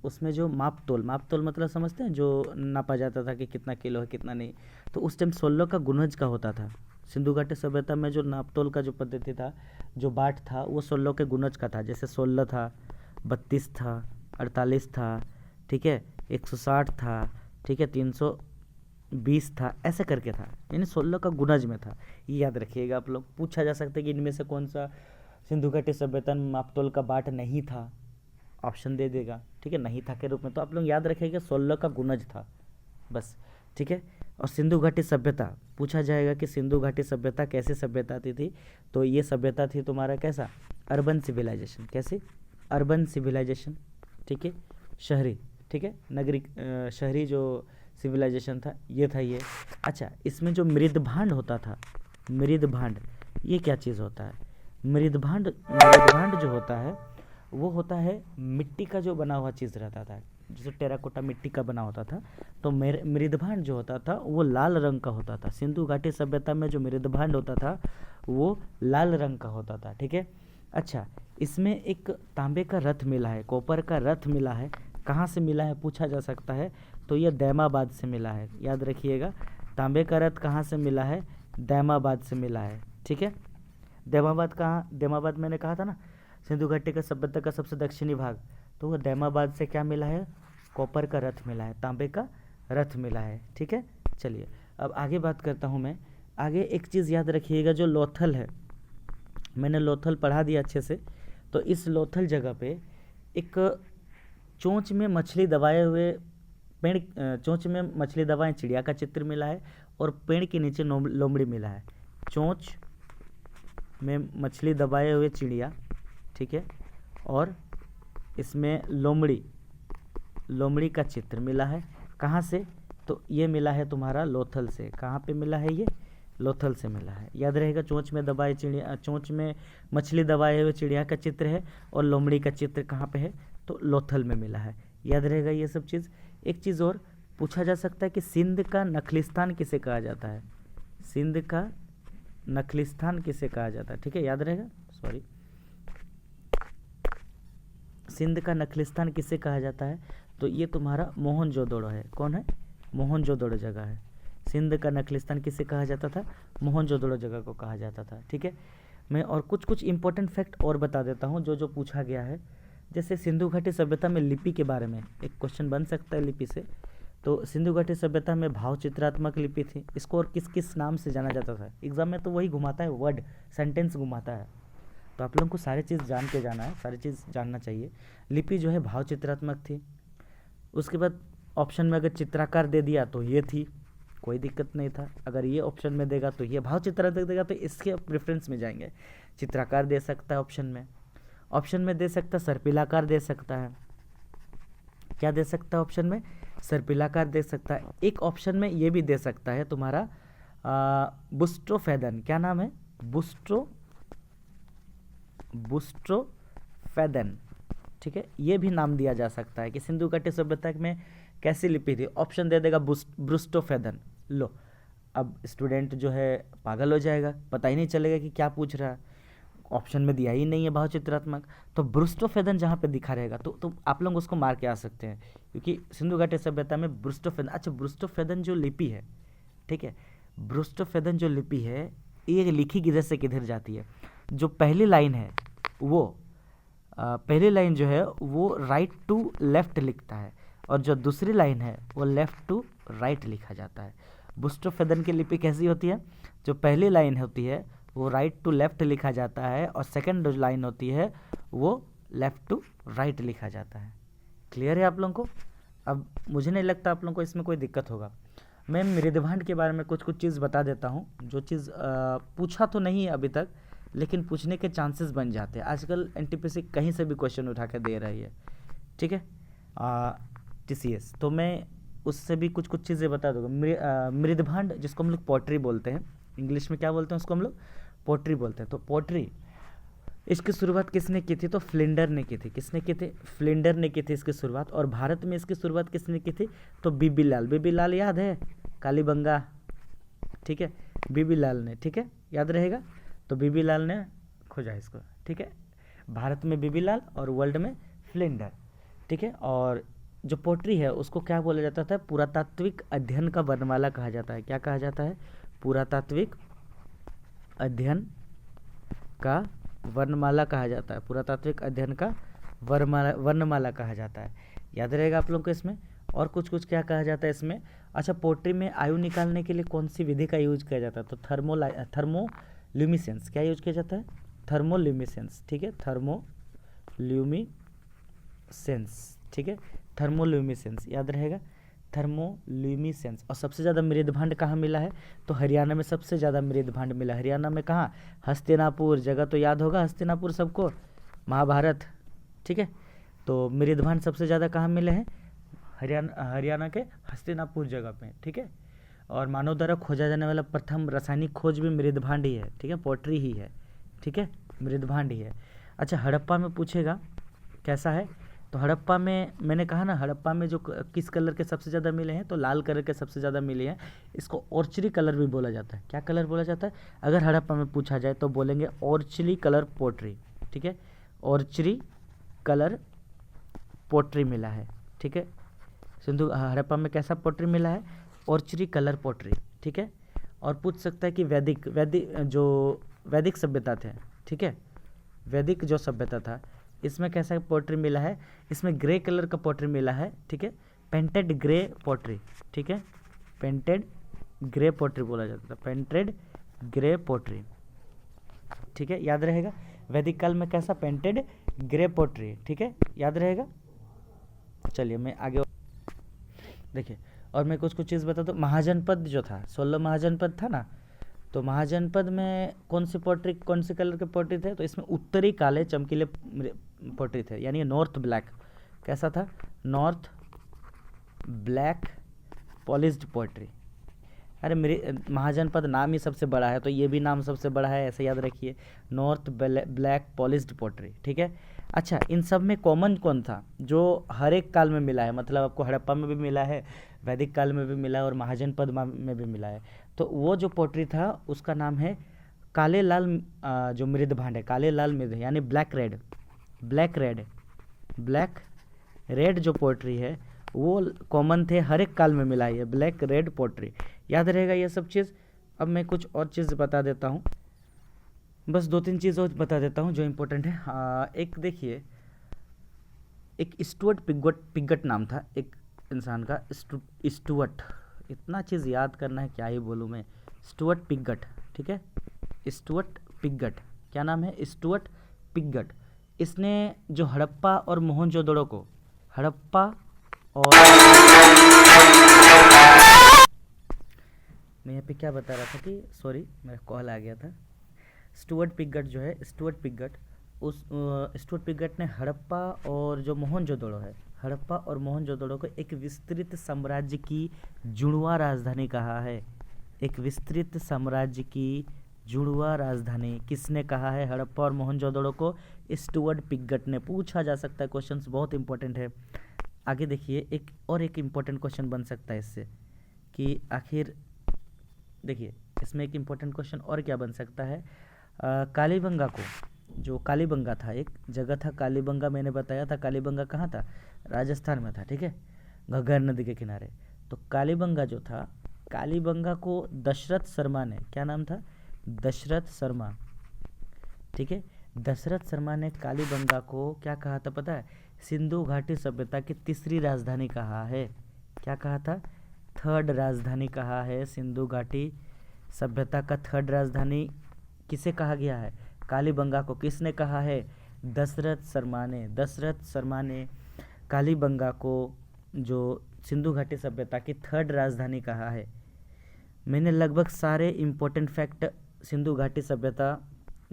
उसमें जो मापतोल मतलब समझते हैं, जो नापा जाता था कि कितना किलो है कितना नहीं, तो उस टाइम 16 का गुणज का होता था। सिंधु घाटी सभ्यता में जो नापतोल का जो पद्धति था, जो बाट था, वो 16 के गुणज का था। जैसे 16 था, 32 था, 48 था, ठीक है, 160 था, ठीक है, 320 था, ऐसे करके था, यानी 16 का गुणज में था। ये याद रखिएगा आप लोग। पूछा जा सकता है कि इनमें से कौन सा सिंधु घाटी सभ्यता में मापतोल का बाट नहीं था, ऑप्शन दे देगा, ठीक है, नहीं था के रूप में। तो आप लोग याद रखिएगा 16 का गुणज था बस, ठीक है। और सिंधु घाटी सभ्यता पूछा जाएगा कि सिंधु घाटी सभ्यता कैसे सभ्यता थी, तो ये सभ्यता थी तुम्हारा कैसा, अर्बन सिविलाइजेशन। कैसे, अर्बन सिविलाइजेशन, ठीक है, शहरी, ठीक है, नगरी शहरी जो सिविलाइजेशन था ये था ये। अच्छा, इसमें जो मृदभांड होता था, मृदभांड, ये क्या चीज़ होता है, मृदभांड जो होता है वो होता है मिट्टी का जो बना हुआ चीज़ रहता था, जैसे टेराकोटा मिट्टी का बना होता था। तो मृदभांड जो होता था वो लाल रंग का होता था। सिंधु घाटी सभ्यता में जो मृदभांड होता था वो लाल रंग का होता था, ठीक है। अच्छा, इसमें एक तांबे का रथ मिला है, कॉपर का रथ मिला है। कहाँ से मिला है पूछा जा सकता है, तो ये दैमाबाद से मिला है। याद रखिएगा, तांबे का रथ कहाँ से मिला है, दैमाबाद से मिला है, ठीक है। दैमाबाद कहाँ, दैमाबाद मैंने कहा था ना सिंधु घाटी का सभ्यता का सबसे दक्षिणी भाग, तो वो दैमाबाद से क्या मिला है, कॉपर का रथ मिला है, तांबे का रथ मिला है, ठीक है। चलिए अब आगे बात करता हूँ मैं। आगे एक चीज़ याद रखिएगा, जो लोथल है, मैंने लोथल पढ़ा दिया अच्छे से। तो इस लोथल जगह पे एक चोंच में मछली दबाए हुए पेड़, चोंच में मछली दबाए चिड़िया का चित्र मिला है, और पेड़ के नीचे लोमड़ी मिला है। चोंच में मछली दबाए हुए चिड़िया, ठीक है, और इसमें लोमड़ी का चित्र मिला है। कहाँ से, तो ये मिला है तुम्हारा लोथल से। कहाँ पे मिला है, ये लोथल से मिला है। याद रहेगा, चोंच में दबाए चिड़िया, चोंच में मछली दबाए हुए चिड़िया का चित्र है, और लोमड़ी का चित्र कहाँ पे है, तो लोथल में मिला है। याद रहेगा ये सब चीज़। एक चीज़ और पूछा जा सकता है कि सिंध का नखलिस्तान किसे कहा जाता है, सिंध का नखलिस्तान किसे कहा जाता है, ठीक है, याद रहेगा। सॉरी, सिंध का नखलिस्तान किसे कहा जाता है, तो ये तुम्हारा मोहनजोदड़ो है। कौन है, मोहनजोदड़ो जगह है। सिंध का नखलिस्तान किसे कहा जाता था, मोहनजोदड़ो जगह को कहा जाता था, ठीक है। मैं और कुछ इंपॉर्टेंट फैक्ट और बता देता हूँ जो पूछा गया है। जैसे सिंधु घाटी सभ्यता में लिपि के बारे में एक क्वेश्चन बन सकता है लिपि से। तो सिंधु घाटी सभ्यता में भाव चित्रात्मक लिपि थी। इसको और किस किस नाम से जाना जाता था, एग्जाम में तो वही घुमाता है, वर्ड सेंटेंस घुमाता है। तो आप लोगों को सारी चीज़ जान के जाना है, सारी चीज़ जानना चाहिए। लिपि जो है भाव चित्रात्मक थी। उसके बाद ऑप्शन में अगर चित्राकार दे दिया तो ये थी, कोई दिक्कत नहीं था। अगर ये ऑप्शन में देगा तो ये भाव चित्रात्मक देगा, तो इसके प्रेफरेंस में जाएंगे। चित्राकार दे सकता है ऑप्शन में दे सकता है, सर्पिलाकार दे सकता है। क्या दे सकता है ऑप्शन में, सर्पिलाकार दे सकता है। एक ऑप्शन में ये भी दे सकता है तुम्हारा बुस्ट्रोफेदन। क्या नाम है, बुस्ट्रोफेदन, ठीक है। ये भी नाम दिया जा सकता है कि सिंधु घाटी सभ्यता में कैसी लिपि थी। ऑप्शन दे देगा बुस्ट्रोफेदन। लो, अब स्टूडेंट जो है पागल हो जाएगा, पता ही नहीं चलेगा कि क्या पूछ रहा है। ऑप्शन में दिया ही नहीं है भाव चित्रात्मक, तो ब्रुस्टोफेदन जहाँ पे दिखा रहेगा तो आप लोग उसको मार के आ सकते हैं, क्योंकि सिंधु घाटी सभ्यता में ब्रुस्टोफेदन। अच्छा, ब्रुस्टोफेदन जो लिपि है, ठीक है, ब्रुस्टोफेदन जो लिपि है ये लिखी किधर से किधर जाती है। जो पहली लाइन है वो पहली लाइन जो है वो राइट टू लेफ्ट लिखता है, और जो दूसरी लाइन है वो लेफ्ट टू राइट लिखा जाता है। ब्रुस्टोफेदन की लिपि कैसी होती है, जो पहली लाइन होती है वो राइट टू लेफ्ट लिखा जाता है, और सेकंड जो लाइन होती है वो लेफ्ट टू राइट लिखा जाता है। क्लियर है आप लोगों को। अब मुझे नहीं लगता आप लोगों को इसमें कोई दिक्कत होगा। मैं मृदभांड के बारे में कुछ चीज़ बता देता हूँ, जो चीज़ पूछा तो नहीं है अभी तक, लेकिन पूछने के चांसेस बन जाते हैं। आजकल एनटीपीसी कहीं से भी क्वेश्चन उठा के दे रही है, ठीक है, टीसीएस। तो मैं उससे भी कुछ चीज़ें बता दूँगा। मृदभांड जिसको हम लोग पोट्री बोलते हैं, इंग्लिश में क्या बोलते हैं उसको हम लोग, पोट्री बोलते हैं। तो पोट्री, इसकी शुरुआत किसने की थी, तो फ्लिंडर ने की थी। किसने की थी, फ्लिंडर ने की थी इसकी शुरुआत। और भारत में इसकी शुरुआत किसने की थी, तो बीबी लाल याद है, कालीबंगा, ठीक है, बीबी लाल ने, ठीक है, याद रहेगा। तो बीबी लाल ने खोजा इसको, ठीक है, भारत में बीबी लाल और वर्ल्ड में फ्लिंडर, ठीक है। और जो पोट्री है उसको क्या बोला जाता था, पुरातात्विक अध्ययन का वर्णमाला कहा जाता है। क्या कहा जाता है, पुरातात्विक अध्ययन का वर्णमाला कहा जाता है, पुरातात्विक अध्ययन का वर्णमाला कहा जाता है। याद रहेगा आप लोगों को इसमें। और कुछ क्या कहा जाता है इसमें। अच्छा, पोट्री में आयु निकालने के लिए कौन सी विधि का यूज किया जाता है, तो थर्मोल्यूमिसेंस। क्या यूज किया जाता है, थर्मोल्यूमिसेंस, ठीक है, थर्मोल्यूमिसेंस, ठीक है, थर्मोल्यूमिसेंस याद रहेगा, थर्मोल्यूमिसेंस। और सबसे ज़्यादा मृदभांड कहाँ मिला है, तो हरियाणा में सबसे ज़्यादा मृदभांड मिला। हरियाणा में कहाँ, हस्तिनापुर, जगह तो याद होगा हस्तिनापुर सबको, महाभारत, ठीक है। तो मृदभांड सबसे ज़्यादा कहाँ मिले हैं, हरियाणा के हस्तिनापुर जगह पे, ठीक है। और मानव द्वारा खोजा जाने वाला प्रथम रासायनिक खोज भी मृदभांड ही है, ठीक है, पोट्री ही है, ठीक है, मृदभांड ही है। अच्छा, हड़प्पा में पूछेगा कैसा है, तो हड़प्पा में मैंने कहा ना, हड़प्पा में जो किस कलर के सबसे ज़्यादा मिले हैं, तो लाल कलर के सबसे ज़्यादा मिले हैं। इसको ऑर्चरी कलर भी बोला जाता है। क्या कलर बोला जाता है, अगर हड़प्पा में पूछा जाए तो बोलेंगे ऑर्चरी कलर पोट्री, ठीक है, ऑर्चरी कलर पोट्री मिला है, ठीक है। सिंधु हड़प्पा में कैसा पोट्री मिला है, ऑर्चरी कलर पोट्री, ठीक है। और पूछ सकता है कि वैदिक सभ्यता थे, ठीक है, वैदिक जो सभ्यता था इसमें कैसा पोट्री मिला है, इसमें ग्रे कलर का पोट्री मिला है, ठीक है, पेंटेड ग्रे पोट्री, ठीक है, पेंटेड ग्रे पोट्री बोला जाता था, पेंटेड ग्रे पोट्री, ठीक है, याद रहेगा। वैदिक काल में कैसा, पेंटेड ग्रे पोट्री, ठीक है, याद रहेगा। चलिए मैं आगे देखिए, और मैं कुछ कुछ चीज़ बता दूँ। महाजनपद जो था, 16 महाजनपद था ना, तो महाजनपद में कौन सी पोट्री, कौन से कलर के पोट्री थे, तो इसमें उत्तरी काले चमकीले पोट्री थे, यानी नॉर्थ ब्लैक। कैसा था, नॉर्थ ब्लैक पॉलिश्ड पोट्री। अरे मेरे महाजनपद नाम ही सबसे बड़ा है, तो ये भी नाम सबसे बड़ा है, ऐसे याद रखिए, नॉर्थ ब्लैक पॉलिश्ड पोट्री, ठीक है। अच्छा, इन सब में कॉमन कौन था जो हर एक काल में मिला है, मतलब आपको हड़प्पा में भी मिला है, वैदिक काल में भी मिला है और महाजनपद में भी मिला है। तो वो जो पोट्री था उसका नाम है काले लाल, जो मृद भांड है, काले लाल मृद, यानी ब्लैक रेड, ब्लैक रेड जो पोट्री है वो कॉमन थे, हर एक काल में मिला है ये ब्लैक रेड पोट्री। याद रहेगा ये सब चीज़। अब मैं कुछ और चीज़ बता देता हूँ, बस 2-3 चीज़ और बता देता हूँ जो इम्पोर्टेंट है। एक देखिए, एक स्टुअर्ट पिगट नाम था एक इंसान का, स्टुअर्ट, इतना चीज़ याद करना है क्या ही बोलूँ मैं, स्टुअर्ट पिगट, ठीक है, स्टुअर्ट पिगट, क्या नाम है, स्टुअर्ट पिगट। इसने जो हड़प्पा और मोहनजोदड़ो को, हड़प्पा और मैं यहाँ पे क्या बता रहा था कि, सॉरी मेरा कॉल आ गया था। स्टुअर्ट पिगट जो है, स्टुअर्ट पिगट, उस स्टुअर्ट पिगट ने हड़प्पा और जो मोहनजोदड़ो है, हड़प्पा और मोहनजोदड़ो को एक विस्तृत साम्राज्य की जुड़वा राजधानी कहा है। एक विस्तृत साम्राज्य की जुड़वा राजधानी किसने कहा है, हड़प्पा और मोहनजोदड़ो को, स्टुअर्ट पिगट ने। पूछा जा सकता है, क्वेश्चंस बहुत इंपॉर्टेंट है। आगे देखिए, एक इम्पोर्टेंट क्वेश्चन बन सकता है इससे कि आखिर देखिए, इसमें एक इम्पोर्टेंट क्वेश्चन और क्या बन सकता है, कालीबंगा को, जो कालीबंगा था, एक जगह था कालीबंगा, मैंने बताया था कालीबंगा कहाँ था, राजस्थान में था, ठीक है, घग्गर नदी के किनारे। तो कालीबंगा जो था, कालीबंगा को दशरथ शर्मा ने, क्या नाम था, दशरथ शर्मा, ठीक है, दशरथ शर्मा ने कालीबंगा को क्या कहा था पता है, सिंधु घाटी सभ्यता की तीसरी राजधानी कहा है। क्या कहा था, थर्ड राजधानी कहा है, सिंधु घाटी सभ्यता का थर्ड राजधानी किसे कहा गया है, कालीबंगा को। किसने कहा है, दशरथ शर्मा ने। दशरथ शर्मा ने कालीबंगा को जो सिंधु घाटी सभ्यता की थर्ड राजधानी कहा है। मैंने लगभग सारे इम्पोर्टेंट फैक्ट सिंधु घाटी सभ्यता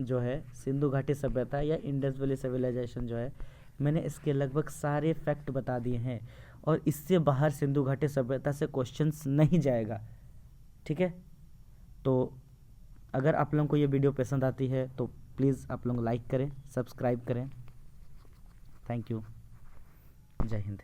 जो है, सिंधु घाटी सभ्यता या इंडस वैली सिविलाइजेशन जो है, मैंने इसके लगभग सारे फैक्ट बता दिए हैं, और इससे बाहर सिंधु घाटी सभ्यता से क्वेश्चंस नहीं जाएगा, ठीक है। तो अगर आप लोगों को ये वीडियो पसंद आती है तो प्लीज़ आप लोग लाइक करें, सब्सक्राइब करें। थैंक यू, जय हिंद।